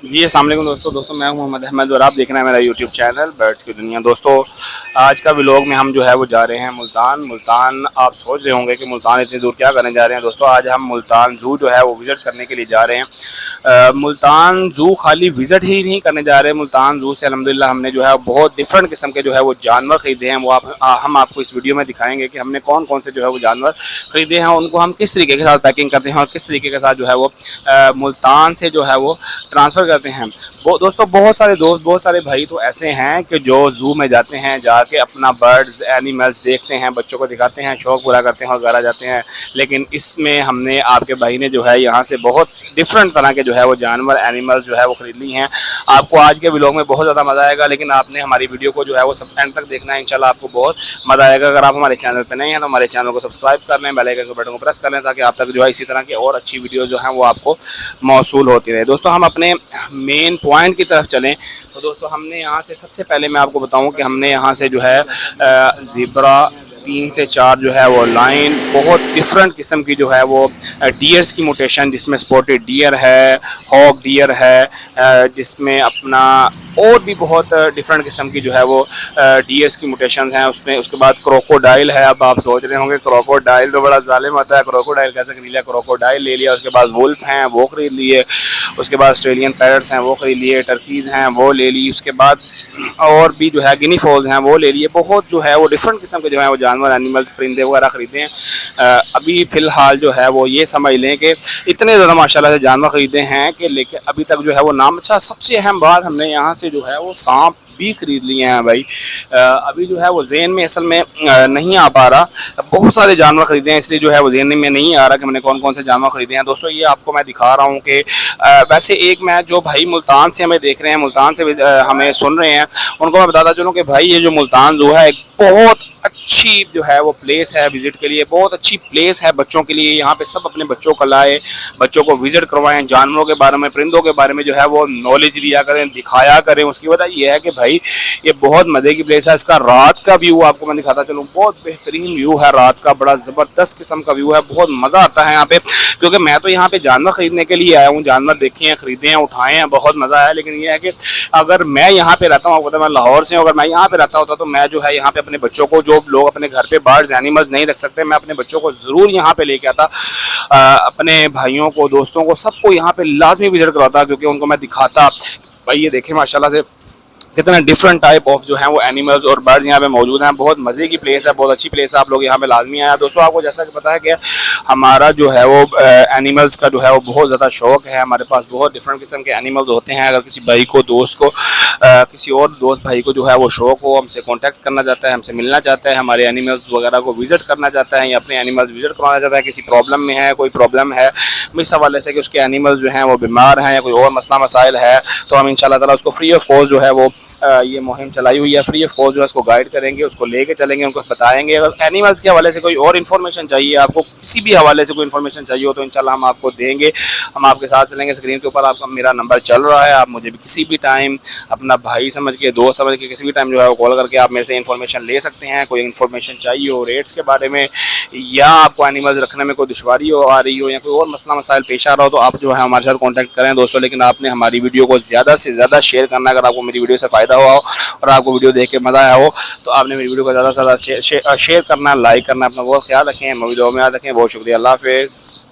जी अस्सलाम वालेकुम दोस्तों मैं हूं मोहम्मद अहमद और आप देख रहे हैं मेरा यूट्यूब चैनल बर्ड्स की दुनिया। दोस्तों आज का व्लॉग में हम जो है वो जा रहे हैं मुल्तान। आप सोच रहे होंगे कि मुल्तान इतनी दूर क्या करने जा रहे हैं। दोस्तों आज हम मुल्तान ज़ू जो है वो विज़िट करने के लिए जा रहे हैं। मुल्तान ज़ू खाली विज़िट ही नहीं करने जा रहे हैं। मुल्तान ज़ू से अल्हम्दुलिल्लाह हमने जो है बहुत डिफरेंट किस्म के जो है वो जानवर ख़रीदे हैं। वो हम आपको इस वीडियो में दिखाएंगे कि हमने कौन कौन से जो है वो जानवर ख़रीदे हैं, उनको हम किस तरीके के साथ पैकिंग करते हैं और किस तरीके के साथ जो है वो मुल्तान से जो है वो ट्रांसफ़र करते हैं। वो दोस्तों बहुत सारे भाई तो ऐसे हैं कि जो ज़ू में जाते हैं, जाके अपना बर्ड्स एनिमल्स देखते हैं, बच्चों को दिखाते हैं, शौक़ पूरा करते हैं और घर आ जाते हैं। लेकिन इसमें हमने आपके भाई ने जो है यहाँ से बहुत डिफरेंट तरह के जो है वो जानवर एनिमल्स जो है वो ख़रीद ली हैं। आपको आज के व्लॉग में बहुत ज़्यादा मज़ा आएगा, लेकिन आपने हमारी वीडियो को जो है वो सब एंड तक देखना है। इंशाल्लाह आपको बहुत मज़ा आएगा। अगर आप हमारे चैनल पर नहीं हैं तो हमारे चैनल को सब्सक्राइब कर लें, बेल आइकन के बटन को प्रेस कर लें, ताकि आप तक जो है इसी तरह की और अच्छी वीडियो जो हैं वो आपको मौसूल होती रहे। दोस्तों हम अपने मेन पॉइंट की तरफ चलें तो दोस्तों हमने यहाँ से सबसे पहले मैं आपको बताऊं कि हमने यहाँ से जो है ज़ेब्रा 3 से 4 जो है वो लाइन बहुत डिफरेंट किस्म की जो है वो डियर्स की म्यूटेशन, जिसमें स्पॉटेड डियर है, हॉक डियर है, जिसमें अपना और भी बहुत डिफरेंट किस्म की जो है वो डियर्स की म्यूटेशन हैं उसमें। उसके बाद क्रोकोडाइल है। अब आप सोच रहे होंगे क्रोकोडाइल तो बड़ा जालिम आता है, क्रोकोडाइल कैसे खरीद लिया? क्रोकोडाइल ले लिया। उसके बाद वुल्फ हैं वो खरीद लिए। उसके बाद ऑस्ट्रेलियन पैरट्स हैं वो खरीद लिए। टर्कीज़ हैं वो ले ली। उसके बाद और भी जो है गिनी फॉल्स हैं वो ले लिए। बहुत जो है वो डिफरेंट किस्म के जो है वो जानवर एनिमल्स परिंदे वगैरह ख़रीदे हैं। अभी फ़िलहाल जो है वो ये समझ लें कि इतने ज़्यादा माशाल्लाह से जानवर ख़रीदे हैं कि लेकिन अभी तक जो है वो नाम, अच्छा सबसे अहम बात, हमने यहाँ से जो है वो सांप भी ख़रीद लिए हैं भाई। अभी जो है वो ज़हन में असल में नहीं आ पा रहा। बहुत सारे जानवर ख़रीदे हैं, इसलिए जो है वो ज़हन में नहीं आ रहा कि मैंने कौन कौन से जानवर ख़रीदे हैं। दोस्तों ये आपको मैं दिखा रहा हूँ कि वैसे एक मैं जो भाई मुल्तान से हमें देख रहे हैं, मुल्तान से हमें सुन रहे हैं, उनको मैं बताता चलूँ कि भाई ये जो मुल्तान ज़ू है बहुत अच्छी जो है वो प्लेस है विज़िट के लिए। बहुत अच्छी प्लेस है बच्चों के लिए। यहाँ पे सब अपने बच्चों को लाए, बच्चों को विज़िट करवाएं, जानवरों के बारे में, परिंदों के बारे में जो है वो नॉलेज लिया करें, दिखाया करें। उसकी वजह ये है कि भाई ये बहुत मज़े की प्लेस है। इसका रात का व्यू आपको मैं दिखाता चलूँ, बहुत बेहतरीन व्यू है रात का, बड़ा ज़बरदस्त किस्म का व्यू है। बहुत मज़ा आता है यहाँ पे, क्योंकि मैं तो यहाँ पे जानवर ख़रीदने के लिए आया हूँ, जानवर देखे हैं, ख़रीदे हैं, उठाए हैं, बहुत मज़ा आया। लेकिन ये है कि अगर मैं यहाँ पे रहता हूँ, आपको पता मैं लाहौर से हूँ, अगर मैं यहाँ पे रहता होता तो मैं जो है यहाँ पे अपने बच्चों को, जो लोग अपने घर पे बर्ड्स एनिमल्स नहीं रख सकते, मैं अपने बच्चों को ज़रूर यहाँ पे लेके आता। अपने भाइयों को, दोस्तों को, सबको यहाँ पे लाजमी विजिट करवाता, क्योंकि उनको मैं दिखाता भाई ये देखें माशाल्लाह से कितना डिफरेंट टाइप ऑफ जो है वो एनिमल्स और बर्ड्स यहाँ पे मौजूद हैं। बहुत मज़े की प्लेस है, बहुत अच्छी प्लेस है, आप लोग यहाँ पे लाजमी आया। दोस्तों आपको जैसा कि पता है कि हमारा जो है वो एनिमल्स का जो है वो बहुत ज़्यादा शौक़ है। हमारे पास बहुत डिफरेंट किस्म के एनिमल्स होते हैं। अगर किसी भाई को, दोस्त को, किसी और दोस्त भाई को जो है वो शौक़ हो, हमसे कॉन्टैक्ट करना चाहता है, हमसे मिलना चाहता है, हमारे एनिमल्स वगैरह को विज़िट करना चाहता है या अपने एनिमल्स विज़िट करवाना चाहता है, किसी प्रॉब्लम में है, कोई प्रॉब्लम है इस हवाले से कि उसके एनिमल्स जो हैं वो बीमार हैं या कोई और मसला मसाइल है, तो हम इंशाल्लाह ताला उसको फ्री ऑफ कॉस्ट जो है वो ये मुहिम चलाई हुई है। फ्री ऑफ कॉस्ट जो है उसको गाइड करेंगे, उसको लेके चलेंगे, उनको बताएंगे। अगर एनिमल्स के हवाले से कोई और इन्फॉर्मेशन चाहिए, आपको किसी भी हवाले से कोई इन्फॉर्मेशन चाहिए हो तो इंशाल्लाह हम आपको देंगे, हम आपके साथ चलेंगे। स्क्रीन के ऊपर आपका मेरा नंबर चल रहा है, आप मुझे भी किसी भी टाइम अपना भाई समझ के, दोस्त समझ के, किसी भी टाइम जो है वो कॉल करके आप मेरे से इन्फॉर्मेशन ले सकते हैं। कोई इन्फॉर्मेशन चाहिए हो रेट्स के बारे में, या आपको एनिमल्स रखने में कोई दुश्वारी हो आ रही हो, या कोई और मसला मसाइल पेश आ रहा हो, तो आप जो है हमारे साथ कॉन्टैक्ट करें दोस्तों। लेकिन आपने हमारी वीडियो को ज़्यादा से ज़्यादा शेयर करना। अगर आपको मेरी वीडियो से फ़ायदा हुआ हो और आपको वीडियो देख के मज़ा आया हो तो आपने मेरी वीडियो को ज़्यादा से ज़्यादा शेयर करना, लाइक करना। अपना बहुत ख्याल रखें, वीडियो में याद रखें। बहुत शुक्रिया, अल्लाह हाफ़िज़।